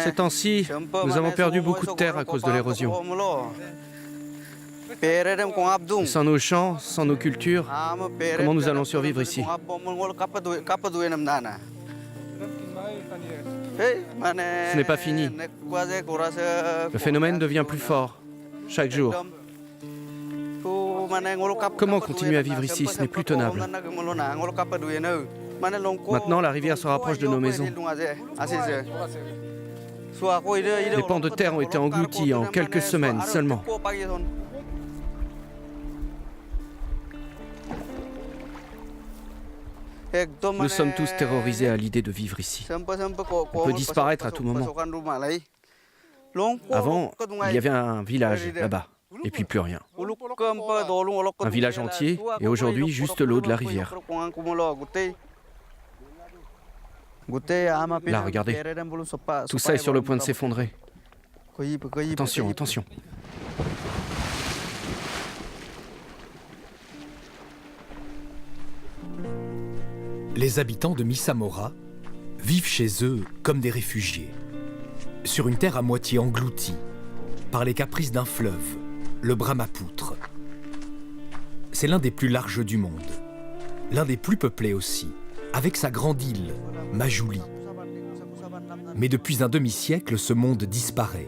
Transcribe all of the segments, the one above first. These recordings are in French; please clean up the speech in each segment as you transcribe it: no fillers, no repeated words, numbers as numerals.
Ces temps-ci, nous avons perdu beaucoup de terre à cause de l'érosion. Et sans nos champs, sans nos cultures, comment nous allons survivre ici? Ce n'est pas fini. Le phénomène devient plus fort, chaque jour. Comment continuer à vivre ici? Ce n'est plus tenable. Maintenant, la rivière se rapproche de nos maisons. Les pans de terre ont été engloutis en quelques semaines seulement. Nous sommes tous terrorisés à l'idée de vivre ici. On peut disparaître à tout moment. Avant, il y avait un village là-bas, et puis plus rien. Un village entier, et aujourd'hui, juste l'eau de la rivière. Là, regardez. Tout ça est sur le point de s'effondrer. Attention, attention. Les habitants de Missamora vivent chez eux comme des réfugiés, sur une terre à moitié engloutie par les caprices d'un fleuve, le Brahmapoutre. C'est l'un des plus larges du monde, l'un des plus peuplés aussi, avec sa grande île, Majuli. Mais depuis un demi-siècle, ce monde disparaît,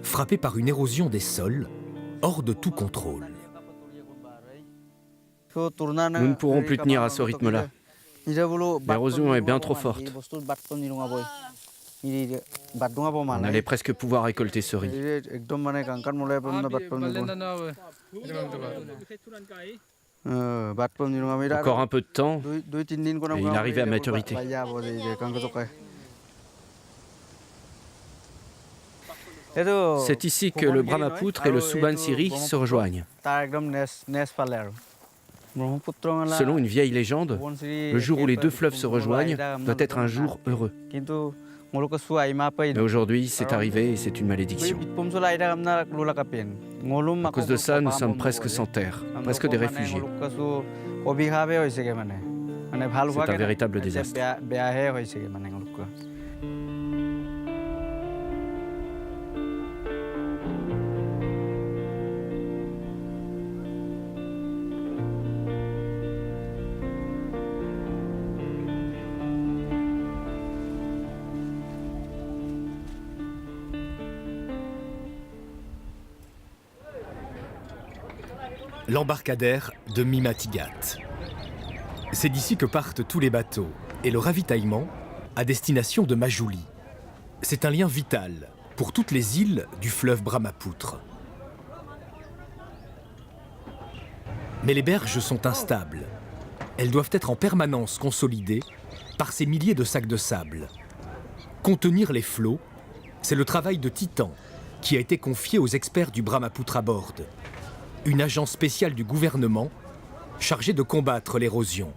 frappé par une érosion des sols, hors de tout contrôle. Nous ne pourrons plus tenir à ce rythme-là. L'érosion est bien trop forte. On allait presque pouvoir récolter ce riz. Encore un peu de temps, et il arrivait à maturité. C'est ici que le Brahmapoutre et le Subansiri se rejoignent. Selon une vieille légende, le jour où les deux fleuves se rejoignent doit être un jour heureux. Mais aujourd'hui, c'est arrivé et c'est une malédiction. À cause de ça, nous sommes presque sans terre, presque des réfugiés. C'est un véritable désastre. L'embarcadère de Mimatigat. C'est d'ici que partent tous les bateaux et le ravitaillement à destination de Majuli. C'est un lien vital pour toutes les îles du fleuve Brahmapoutre. Mais les berges sont instables. Elles doivent être en permanence consolidées par ces milliers de sacs de sable. Contenir les flots, c'est le travail de titan qui a été confié aux experts du Brahmapoutre à bord, une agence spéciale du gouvernement chargée de combattre l'érosion.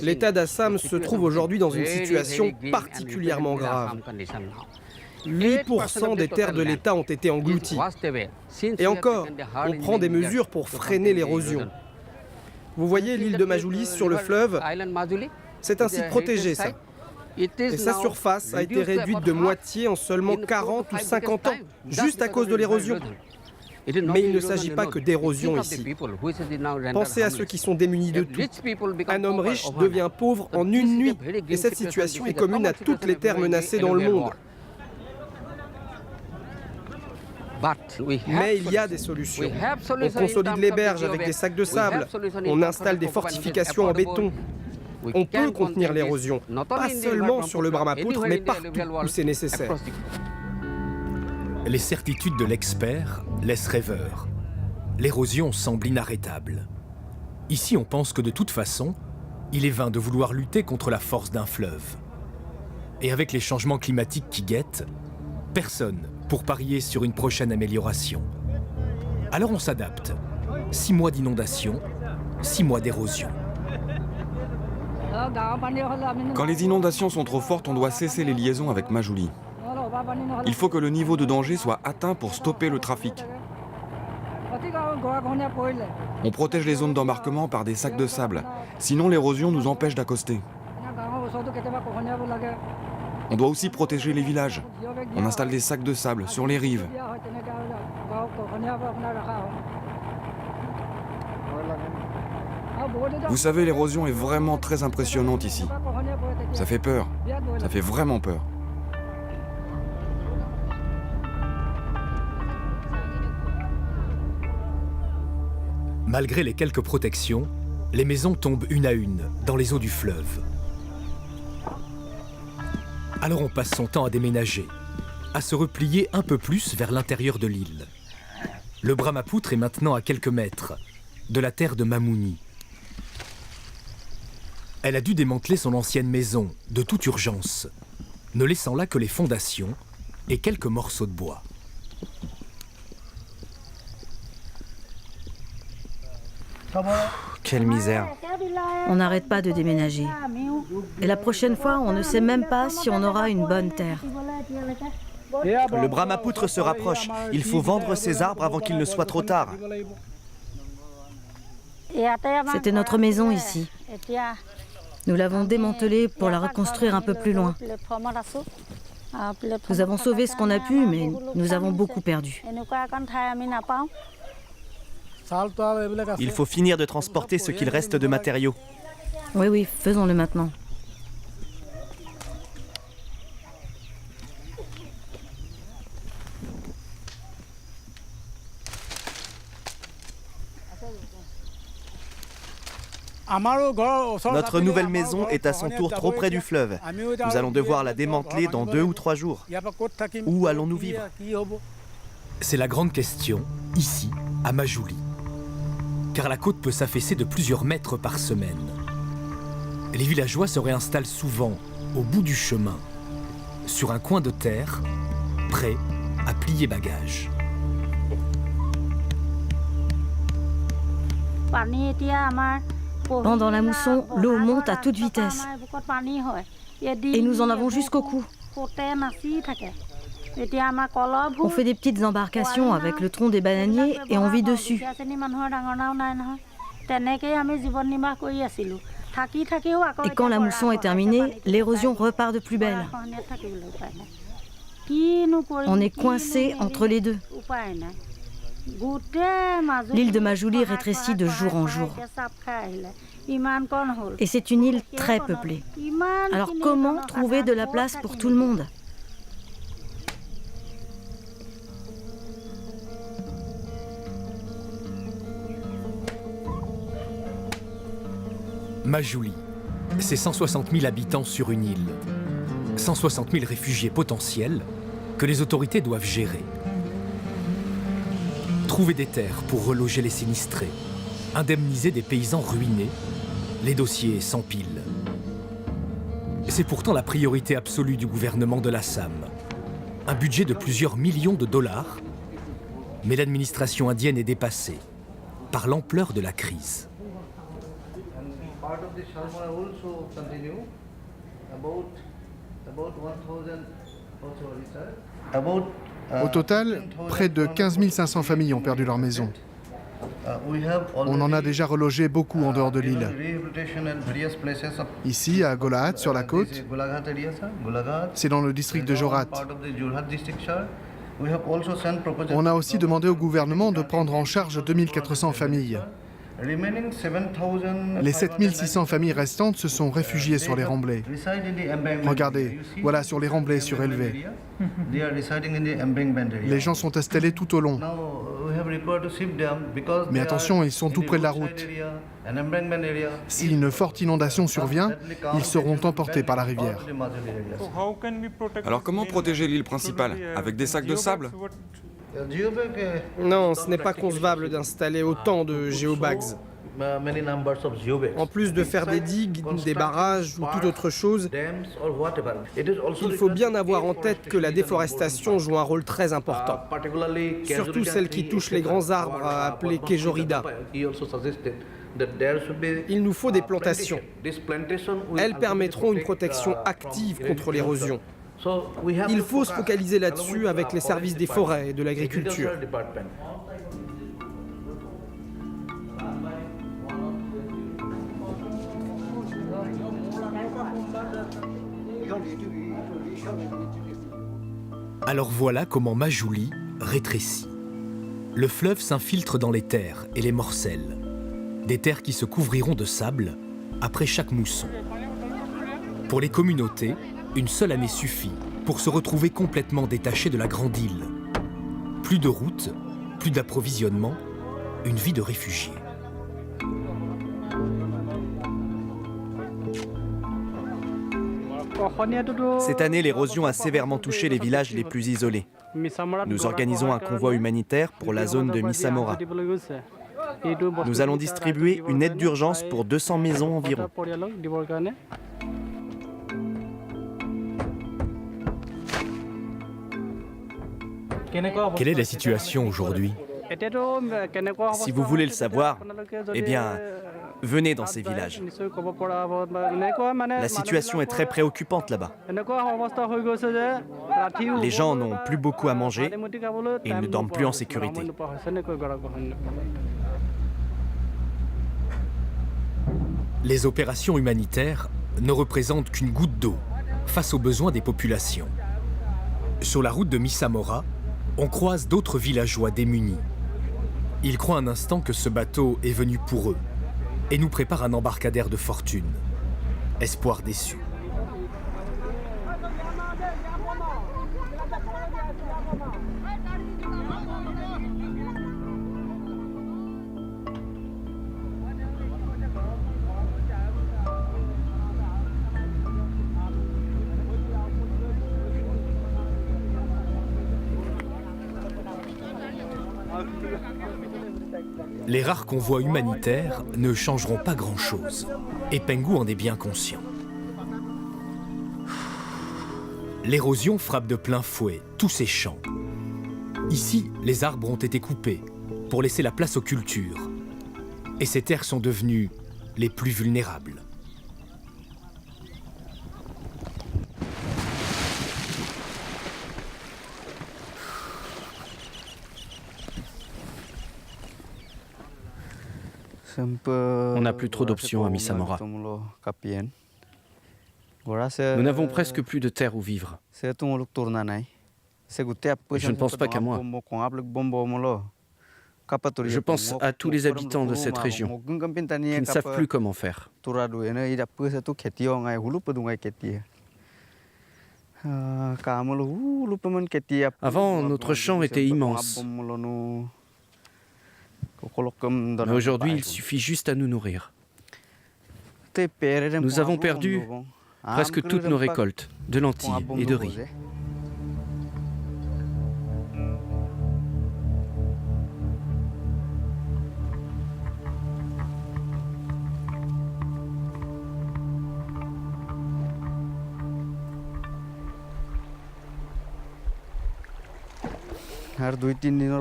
L'État d'Assam se trouve aujourd'hui dans une situation particulièrement grave. 8% des terres de l'État ont été englouties. Et encore, on prend des mesures pour freiner l'érosion. Vous voyez l'île de Majuli sur le fleuve? C'est un site protégé, ça. Et sa surface a été réduite de moitié en seulement 40 ou 50 ans, juste à cause de l'érosion. Mais il ne s'agit pas que d'érosion ici. Pensez à ceux qui sont démunis de tout. Un homme riche devient pauvre en une nuit. Et cette situation est commune à toutes les terres menacées dans le monde. Mais il y a des solutions. On consolide les berges avec des sacs de sable. On installe des fortifications en béton. On peut contenir l'érosion, pas seulement sur le Brahmapoutre, mais partout où c'est nécessaire. Les certitudes de l'expert laissent rêveur. L'érosion semble inarrêtable. Ici, on pense que de toute façon, il est vain de vouloir lutter contre la force d'un fleuve. Et avec les changements climatiques qui guettent, personne pour parier sur une prochaine amélioration. Alors on s'adapte. 6 mois d'inondation, 6 mois d'érosion. Quand les inondations sont trop fortes, on doit cesser les liaisons avec Majuli. Il faut que le niveau de danger soit atteint pour stopper le trafic. On protège les zones d'embarquement par des sacs de sable. Sinon, l'érosion nous empêche d'accoster. On doit aussi protéger les villages. On installe des sacs de sable sur les rives. Vous savez, l'érosion est vraiment très impressionnante ici. Ça fait peur. Ça fait vraiment peur. Malgré les quelques protections, les maisons tombent une à une dans les eaux du fleuve. Alors on passe son temps à déménager, à se replier un peu plus vers l'intérieur de l'île. Le Brahmapoutre est maintenant à quelques mètres de la terre de Mamouni. Elle a dû démanteler son ancienne maison de toute urgence, ne laissant là que les fondations et quelques morceaux de bois. Quelle misère. On n'arrête pas de déménager. Et la prochaine fois, on ne sait même pas si on aura une bonne terre. Le Brahmapoutre se rapproche. Il faut vendre ces arbres avant qu'il ne soit trop tard. C'était notre maison ici. Nous l'avons démantelée pour la reconstruire un peu plus loin. Nous avons sauvé ce qu'on a pu, mais nous avons beaucoup perdu. Il faut finir de transporter ce qu'il reste de matériaux. Oui, faisons-le maintenant. Notre nouvelle maison est à son tour trop près du fleuve. Nous allons devoir la démanteler dans 2 ou 3 jours. Où allons-nous vivre? C'est la grande question, ici, à Majuli. Car la côte peut s'affaisser de plusieurs mètres par semaine. Les villageois se réinstallent souvent au bout du chemin, sur un coin de terre, prêts à plier bagages. Pendant la mousson, l'eau monte à toute vitesse. Et nous en avons jusqu'au cou. On fait des petites embarcations avec le tronc des bananiers et on vit dessus. Et quand la mousson est terminée, l'érosion repart de plus belle. On est coincé entre les deux. L'île de Majuli rétrécit de jour en jour. Et c'est une île très peuplée. Alors comment trouver de la place pour tout le monde ? Majuli, c'est 160 000 habitants sur une île. 160 000 réfugiés potentiels que les autorités doivent gérer. Trouver des terres pour reloger les sinistrés, indemniser des paysans ruinés, les dossiers s'empilent. C'est pourtant la priorité absolue du gouvernement de l'Assam. Un budget de plusieurs millions de dollars, mais l'administration indienne est dépassée par l'ampleur de la crise. Au total, près de 15 500 familles ont perdu leur maison. On en a déjà relogé beaucoup en dehors de l'île. Ici, à Golaghat, sur la côte, c'est dans le district de Jorhat. On a aussi demandé au gouvernement de prendre en charge 2400 familles. Les 7600 familles restantes se sont réfugiées sur les remblais. Regardez, voilà sur les remblais surélevés. Les gens sont installés tout au long. Mais attention, ils sont tout près de la route. Si une forte inondation survient, ils seront emportés par la rivière. Alors comment protéger l'île principale? Avec des sacs de sable? Non, ce n'est pas concevable d'installer autant de géobags. En plus de faire des digues, des barrages ou toute autre chose, il faut bien avoir en tête que la déforestation joue un rôle très important. Surtout celle qui touche les grands arbres appelés Kejorida. Il nous faut des plantations. Elles permettront une protection active contre l'érosion. Il faut se focaliser là-dessus avec les services des forêts et de l'agriculture. Alors voilà comment Majuli rétrécit. Le fleuve s'infiltre dans les terres et les morcelle. Des terres qui se couvriront de sable après chaque mousson. Pour les communautés, une seule année suffit pour se retrouver complètement détachées de la grande île. Plus de routes, plus d'approvisionnement, une vie de réfugiés. Cette année, l'érosion a sévèrement touché les villages les plus isolés. Nous organisons un convoi humanitaire pour la zone de Missamora. Nous allons distribuer une aide d'urgence pour 200 maisons environ. Quelle est la situation aujourd'hui? Si vous voulez le savoir, eh bien, venez dans ces villages. La situation est très préoccupante là-bas. Les gens n'ont plus beaucoup à manger et ils ne dorment plus en sécurité. Les opérations humanitaires ne représentent qu'une goutte d'eau face aux besoins des populations. Sur la route de Missamora, on croise d'autres villageois démunis. Ils croient un instant que ce bateau est venu pour eux et nous prépare un embarcadère de fortune. Espoir déçu. Les rares convois humanitaires ne changeront pas grand-chose. Et Penghu en est bien conscient. L'érosion frappe de plein fouet tous ces champs. Ici, les arbres ont été coupés pour laisser la place aux cultures. Et ces terres sont devenues les plus vulnérables. On n'a plus trop d'options à Missamora. Nous n'avons presque plus de terre où vivre. Je ne pense pas qu'à moi. Je pense à tous les habitants de cette région qui ne savent plus comment faire. Avant, notre champ était immense. Mais aujourd'hui, il suffit juste à nous nourrir. Nous avons perdu presque toutes nos récoltes de lentilles et de riz.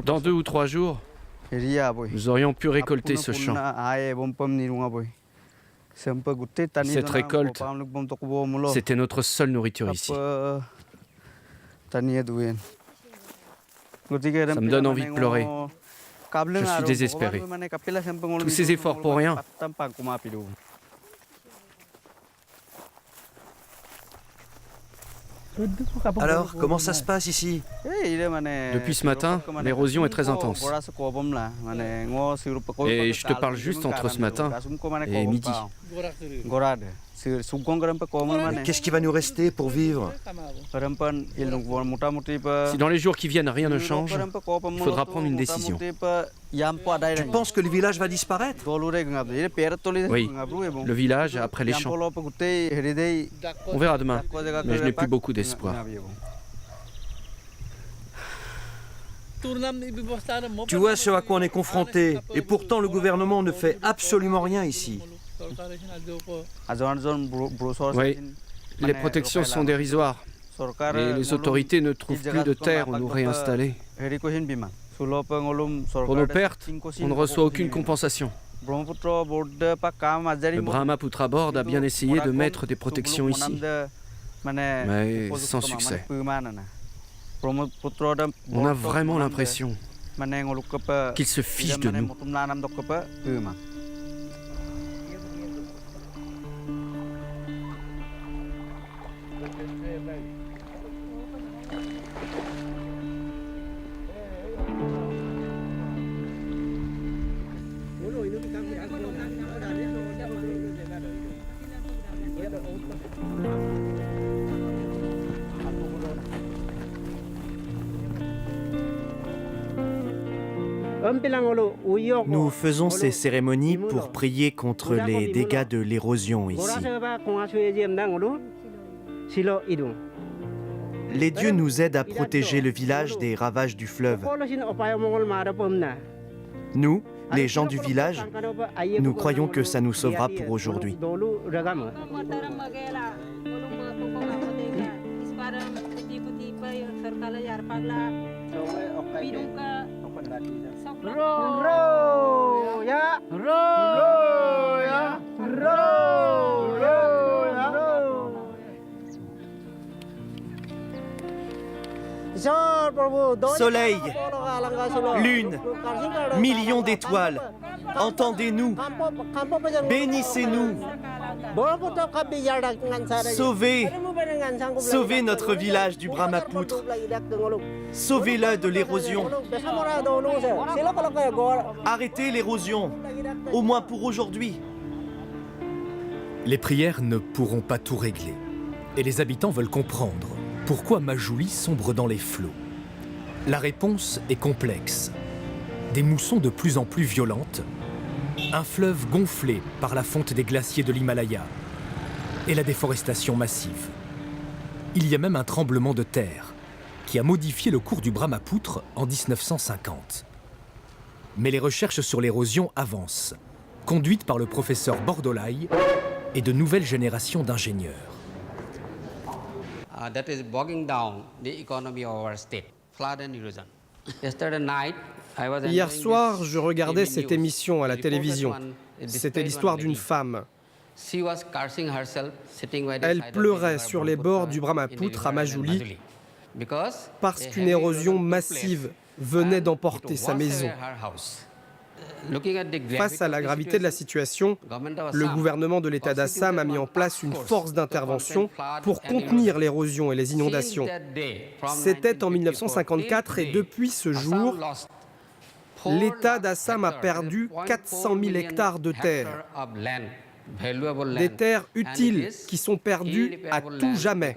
Dans 2 ou 3 jours, nous aurions pu récolter ce champ. Cette récolte, c'était notre seule nourriture ici. Ça me donne envie de pleurer. Je suis désespéré. Tous ces efforts pour rien. Alors, comment ça se passe ici? Depuis ce matin, l'érosion est très intense. Et je te parle juste entre ce matin et midi. Mais qu'est-ce qui va nous rester pour vivre? Si dans les jours qui viennent rien ne change, il faudra prendre une décision. Tu penses que le village va disparaître? Oui, le village après les champs. On verra demain, mais je n'ai plus beaucoup d'espoir. Tu vois ce à quoi on est confronté, et pourtant le gouvernement ne fait absolument rien ici. Oui, les protections sont dérisoires. Et les autorités ne trouvent plus de terre où nous réinstaller. Pour nos pertes, on ne reçoit aucune compensation. Le Brahmaputra Board a bien essayé de mettre des protections ici, mais sans succès. On a vraiment l'impression qu'ils se fichent de nous. Nous faisons ces cérémonies pour prier contre les dégâts de l'érosion ici. Les dieux nous aident à protéger le village des ravages du fleuve. Nous, les gens du village, nous croyons que ça nous sauvera pour aujourd'hui. Soleil, lune, millions d'étoiles, entendez-nous, bénissez-nous, sauvez, sauvez notre village du Brahmapoutre, sauvez-le de l'érosion, arrêtez l'érosion, au moins pour aujourd'hui. Les prières ne pourront pas tout régler, et les habitants veulent comprendre pourquoi Majuli sombre dans les flots. La réponse est complexe. Des moussons de plus en plus violentes, un fleuve gonflé par la fonte des glaciers de l'Himalaya et la déforestation massive. Il y a même un tremblement de terre qui a modifié le cours du Brahmapoutre en 1950. Mais les recherches sur l'érosion avancent, conduites par le professeur Bordolai et de nouvelles générations d'ingénieurs. That is bogging down the economy of our state. Flood and erosion. Yesterday night, I was Hier soir, je regardais cette émission à la télévision. C'était l'histoire d'une femme. Elle pleurait sur les bords du Brahmapoutre à Majuli parce qu'une érosion massive venait d'emporter sa maison. Face à la gravité de la situation, le gouvernement de l'État d'Assam a mis en place une force d'intervention pour contenir l'érosion et les inondations. C'était en 1954 et depuis ce jour, l'État d'Assam a perdu 400 000 hectares de terre. Des terres utiles qui sont perdues à tout jamais.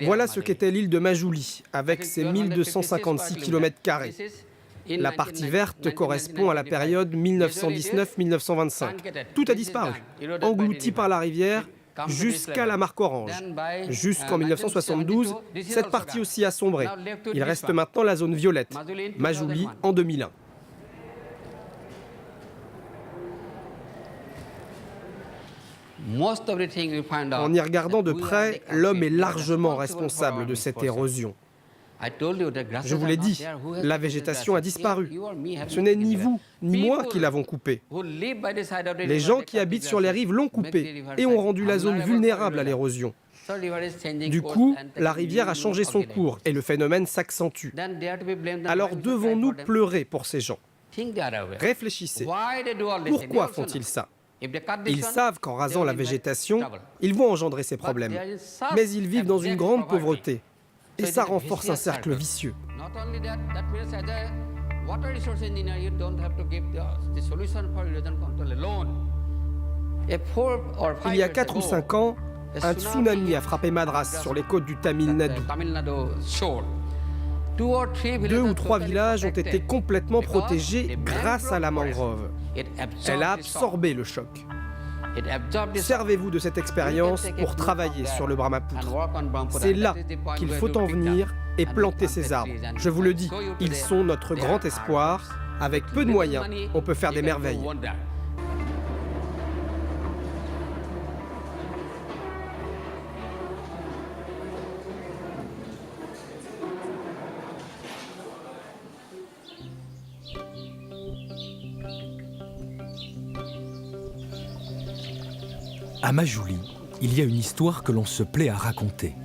Voilà ce qu'était l'île de Majuli, avec ses 1256 km². La partie verte correspond à la période 1919-1925. Tout a disparu, englouti par la rivière, jusqu'à la marque orange. Jusqu'en 1972, cette partie aussi a sombré. Il reste maintenant la zone violette, Majuli en 2001. En y regardant de près, l'homme est largement responsable de cette érosion. Je vous l'ai dit, la végétation a disparu. Ce n'est ni vous, ni moi qui l'avons coupée. Les gens qui habitent sur les rives l'ont coupée et ont rendu la zone vulnérable à l'érosion. Du coup, la rivière a changé son cours et le phénomène s'accentue. Alors devons-nous pleurer pour ces gens? Réfléchissez. Pourquoi font-ils ça? Ils savent qu'en rasant la végétation, ils vont engendrer ces problèmes. Mais ils vivent dans une grande pauvreté. Et ça renforce un cercle vicieux. Il y a 4 ou 5 ans, un tsunami a frappé Madras sur les côtes du Tamil Nadu. 2 ou 3 villages ont été complètement protégés grâce à la mangrove. Elle a absorbé le choc. Servez-vous de cette expérience pour travailler sur le Brahmapoutre. C'est là qu'il faut en venir et planter ces arbres. Je vous le dis, ils sont notre grand espoir. Avec peu de moyens, on peut faire des merveilles. À Majuli, il y a une histoire que l'on se plaît à raconter.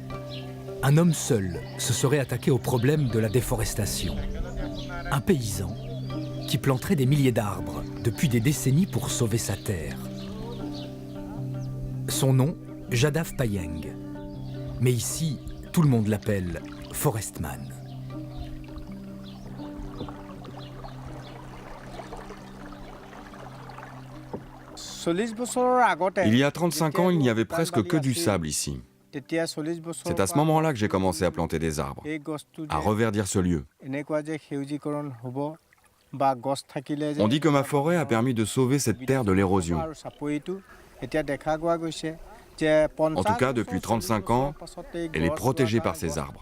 Un homme seul se serait attaqué au problème de la déforestation. Un paysan qui planterait des milliers d'arbres depuis des décennies pour sauver sa terre. Son nom, Jadav Payeng. Mais ici, tout le monde l'appelle Forestman. Il y a 35 ans, il n'y avait presque que du sable ici. C'est à ce moment-là que j'ai commencé à planter des arbres, à reverdir ce lieu. On dit que ma forêt a permis de sauver cette terre de l'érosion. En tout cas, depuis 35 ans, elle est protégée par ces arbres.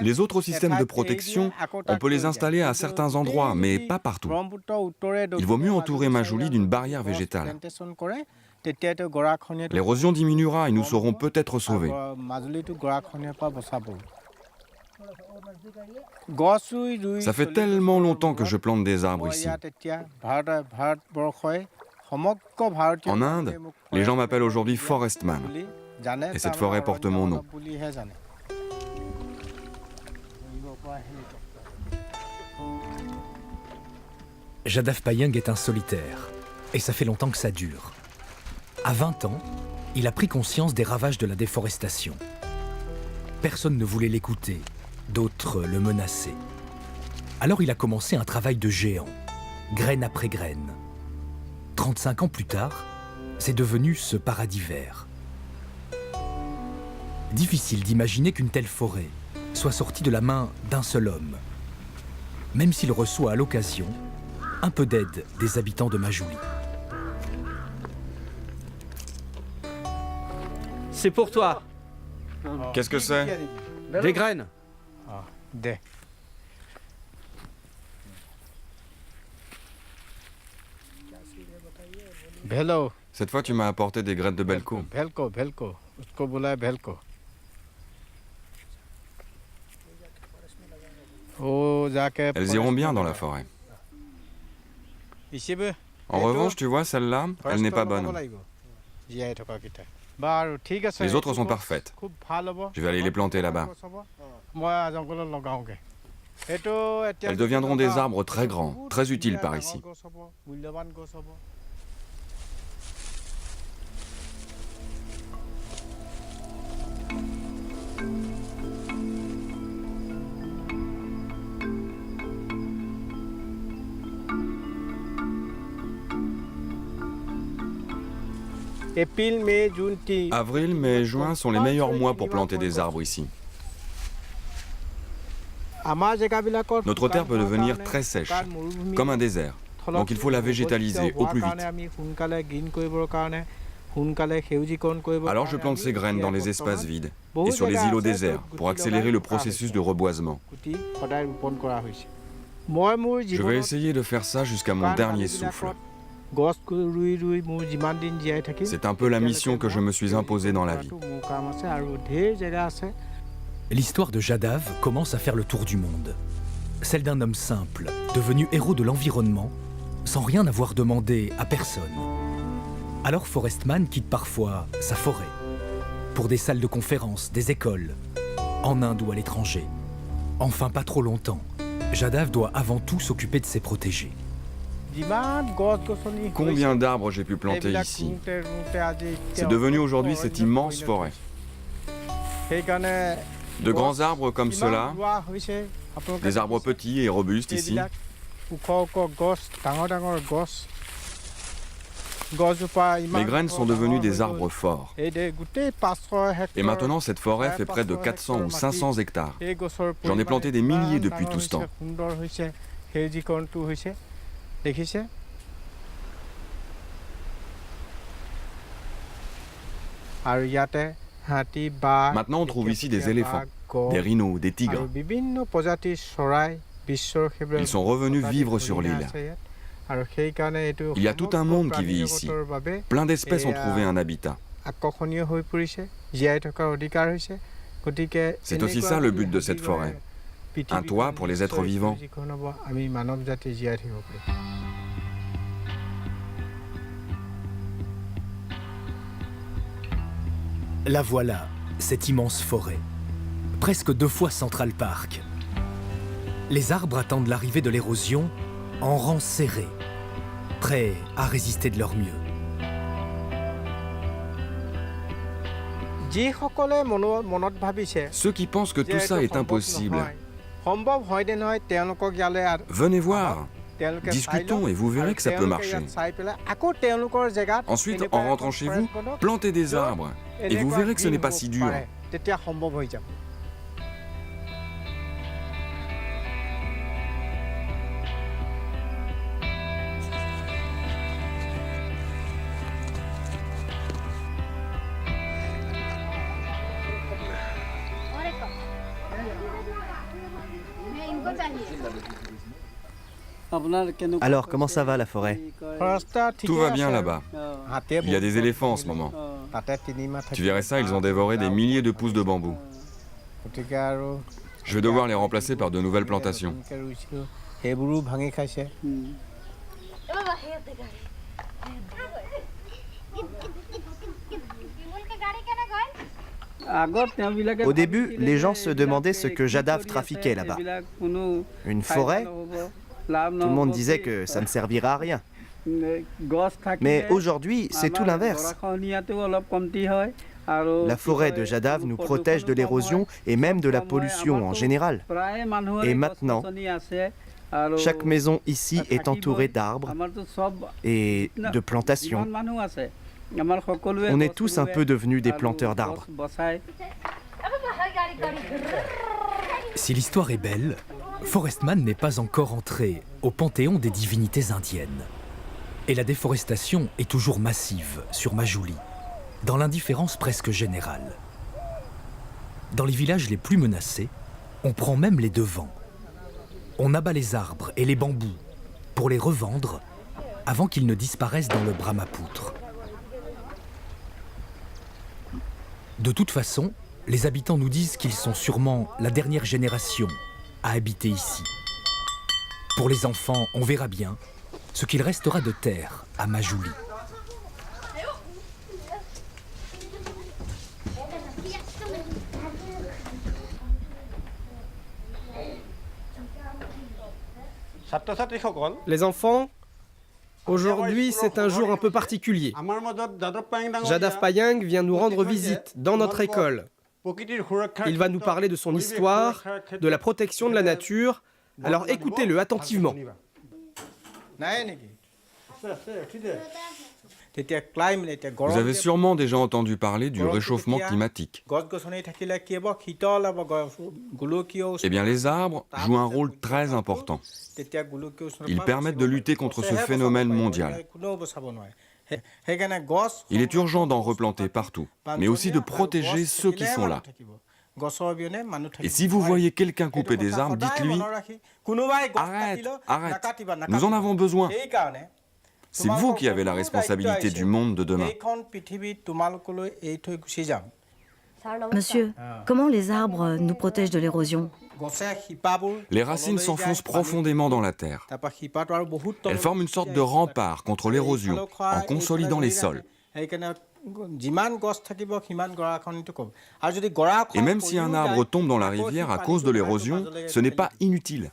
Les autres systèmes de protection, on peut les installer à certains endroits, mais pas partout. Il vaut mieux entourer Majuli d'une barrière végétale. L'érosion diminuera et nous serons peut-être sauvés. Ça fait tellement longtemps que je plante des arbres ici. En Inde, les gens m'appellent aujourd'hui Forestman. Et cette forêt porte mon nom. Jadav Payeng est un solitaire. Et ça fait longtemps que ça dure. À 20 ans, il a pris conscience des ravages de la déforestation. Personne ne voulait l'écouter. D'autres le menaçaient. Alors il a commencé un travail de géant, graine après graine. 35 ans plus tard, c'est devenu ce paradis vert. Difficile d'imaginer qu'une telle forêt soit sortie de la main d'un seul homme, même s'il reçoit à l'occasion un peu d'aide des habitants de Majuli. C'est pour toi. Qu'est-ce que c'est? Des graines. Cette fois, tu m'as apporté des graines de belco. Elles iront bien dans la forêt. En revanche, tu vois, celle-là, elle n'est pas bonne. Les autres sont parfaites. Je vais aller les planter là-bas. Elles deviendront des arbres très grands, très utiles par ici. Avril, mai et juin sont les meilleurs mois pour planter des arbres ici. Notre terre peut devenir très sèche, comme un désert. Donc il faut la végétaliser au plus vite. Alors je plante ces graines dans les espaces vides et sur les îlots déserts pour accélérer le processus de reboisement. Je vais essayer de faire ça jusqu'à mon dernier souffle. C'est un peu la mission que je me suis imposée dans la vie. L'histoire de Jadav commence à faire le tour du monde. Celle d'un homme simple, devenu héros de l'environnement, sans rien avoir demandé à personne. Alors Forestman quitte parfois sa forêt, pour des salles de conférences, des écoles, en Inde ou à l'étranger. Enfin, pas trop longtemps. Jadav doit avant tout s'occuper de ses protégés. Combien d'arbres j'ai pu planter ici? C'est devenu aujourd'hui cette immense forêt. De grands arbres comme ceux-là, des arbres petits et robustes ici. Mes graines sont devenues des arbres forts. Et maintenant, cette forêt fait près de 400 ou 500 hectares. J'en ai planté des milliers depuis tout ce temps. Maintenant, on trouve ici des éléphants, des rhinos, des tigres. Ils sont revenus vivre sur l'île. Il y a tout un monde qui vit ici. Plein d'espèces ont trouvé un habitat. C'est aussi ça le but de cette forêt. Un toit pour les êtres vivants. La voilà, cette immense forêt. Presque 2 fois Central Park. Les arbres attendent l'arrivée de l'érosion en rang serré, prêts à résister de leur mieux. Ceux qui pensent que tout ça est impossible, venez voir. Discutons et vous verrez que ça peut marcher. Ensuite, en rentrant chez vous, plantez des arbres et vous verrez que ce n'est pas si dur. Alors, comment ça va la forêt? Tout va bien là-bas. Il y a des éléphants en ce moment. Tu verrais ça, ils ont dévoré des milliers de pousses de bambou. Je vais devoir les remplacer par de nouvelles plantations. Au début, les gens se demandaient ce que Jadav trafiquait là-bas. Une forêt? Tout le monde disait que ça ne servirait à rien. Mais aujourd'hui, c'est tout l'inverse. La forêt de Jadav nous protège de l'érosion et même de la pollution en général. Et maintenant, chaque maison ici est entourée d'arbres et de plantations. On est tous un peu devenus des planteurs d'arbres. Si l'histoire est belle, Forestman n'est pas encore entré au panthéon des divinités indiennes. Et la déforestation est toujours massive sur Majuli, dans l'indifférence presque générale. Dans les villages les plus menacés, on prend même les devants. On abat les arbres et les bambous pour les revendre avant qu'ils ne disparaissent dans le Brahmapoutre. De toute façon, les habitants nous disent qu'ils sont sûrement la dernière génération à habiter ici. Pour les enfants, on verra bien ce qu'il restera de terre à Majuli. Les enfants, aujourd'hui c'est un jour un peu particulier. Jadav Payeng vient nous rendre visite dans notre école. Il va nous parler de son histoire, de la protection de la nature. Alors écoutez-le attentivement. Vous avez sûrement déjà entendu parler du réchauffement climatique. Eh bien, les arbres jouent un rôle très important. Ils permettent de lutter contre ce phénomène mondial. Il est urgent d'en replanter partout, mais aussi de protéger ceux qui sont là. Et si vous voyez quelqu'un couper des arbres, dites-lui « Arrête, arrête, nous en avons besoin ». C'est vous qui avez la responsabilité du monde de demain. Monsieur, comment les arbres nous protègent de l'érosion? Les racines s'enfoncent profondément dans la terre. Elles forment une sorte de rempart contre l'érosion en consolidant les sols. Et même si un arbre tombe dans la rivière à cause de l'érosion, ce n'est pas inutile.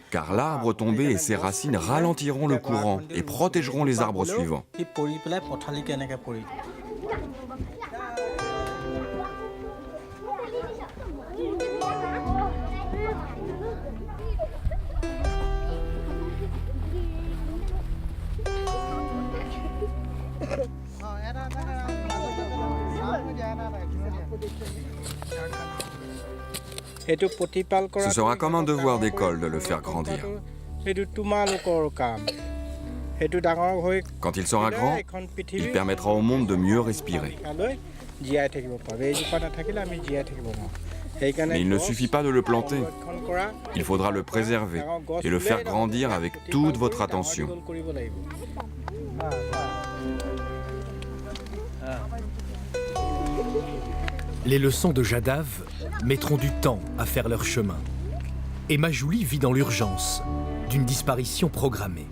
Car l'arbre tombé et ses racines ralentiront le courant et protégeront les arbres suivants. Ce sera comme un devoir d'école de le faire grandir. Quand il sera grand, il permettra au monde de mieux respirer. Mais il ne suffit pas de le planter. Il faudra le préserver et le faire grandir avec toute votre attention. Les leçons de Jadav mettront du temps à faire leur chemin. Et Majuli vit dans l'urgence d'une disparition programmée.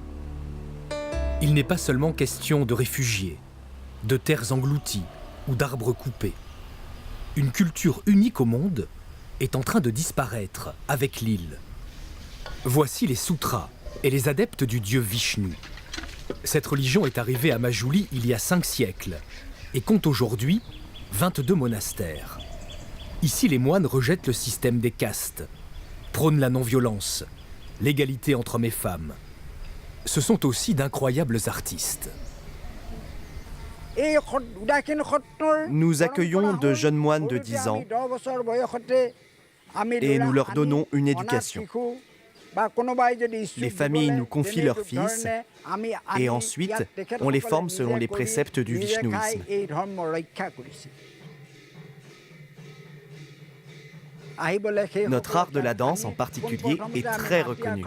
Il n'est pas seulement question de réfugiés, de terres englouties ou d'arbres coupés. Une culture unique au monde est en train de disparaître avec l'île. Voici les sutras et les adeptes du dieu Vishnu. Cette religion est arrivée à Majuli il y a 5 siècles et compte aujourd'hui 22 monastères. Ici, les moines rejettent le système des castes prônent la non-violence, l'égalité entre hommes et femmes. Ce sont aussi d'incroyables artistes. Nous accueillons de jeunes moines de 10 ans et nous leur donnons une éducation. Les familles nous confient leurs fils et ensuite on les forme selon les préceptes du vishnouisme. Notre art de la danse en particulier est très reconnu.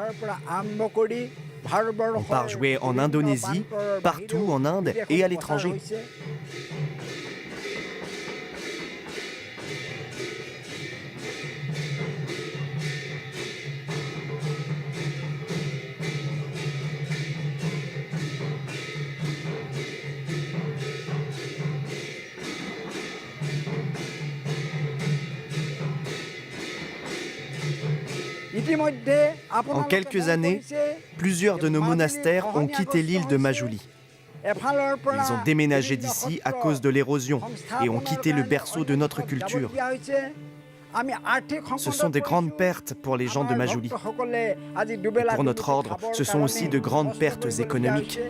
On part jouer en Indonésie, partout en Inde et à l'étranger. En quelques années, plusieurs de nos monastères ont quitté l'île de Majuli. Ils ont déménagé d'ici à cause de l'érosion et ont quitté le berceau de notre culture. Ce sont de grandes pertes pour les gens de Majuli. Et pour notre ordre, ce sont aussi de grandes pertes économiques.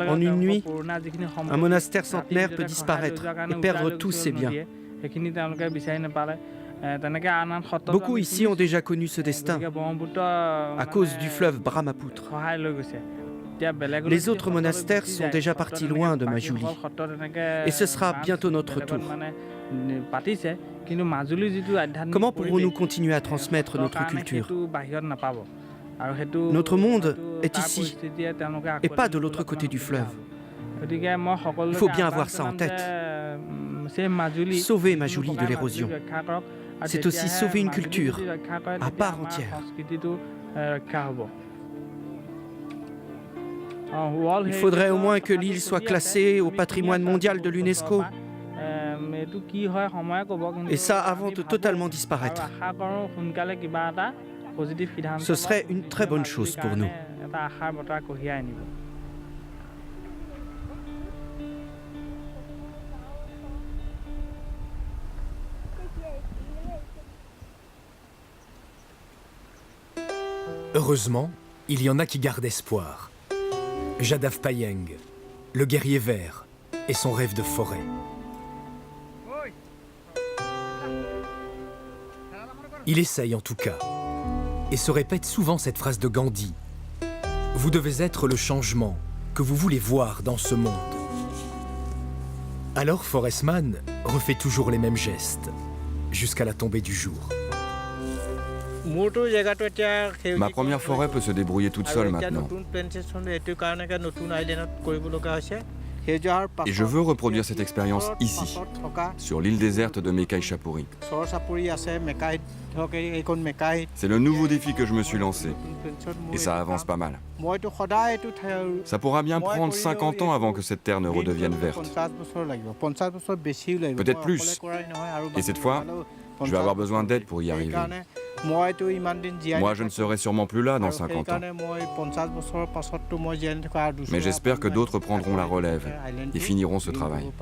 En une nuit, un monastère centenaire peut disparaître et perdre tous ses biens. Beaucoup ici ont déjà connu ce destin à cause du fleuve Brahmapoutre. Les autres monastères sont déjà partis loin de Majuli et ce sera bientôt notre tour. Comment pourrons-nous continuer à transmettre notre culture ? Notre monde est ici et pas de l'autre côté du fleuve. Il faut bien avoir ça en tête. Sauver Majuli de l'érosion, c'est aussi sauver une culture à part entière. Il faudrait au moins que l'île soit classée au patrimoine mondial de l'UNESCO. Et ça avant de totalement disparaître. Ce serait une très bonne chose pour nous. Heureusement, il y en a qui gardent espoir. Jadav Payeng, le guerrier vert, et son rêve de forêt. Il essaye en tout cas, et se répète souvent cette phrase de Gandhi. Vous devez être le changement que vous voulez voir dans ce monde. Alors Forest Man refait toujours les mêmes gestes, jusqu'à la tombée du jour. Ma première forêt peut se débrouiller toute seule maintenant. Et je veux reproduire cette expérience ici, sur l'île déserte de Mekai Chapuri. C'est le nouveau défi que je me suis lancé. Et ça avance pas mal. Ça pourra bien prendre 50 ans avant que cette terre ne redevienne verte. Peut-être plus. Et cette fois, je vais avoir besoin d'aide pour y arriver. Moi, je ne serai sûrement plus là dans 50 ans. Mais j'espère que d'autres prendront la relève et finiront ce travail.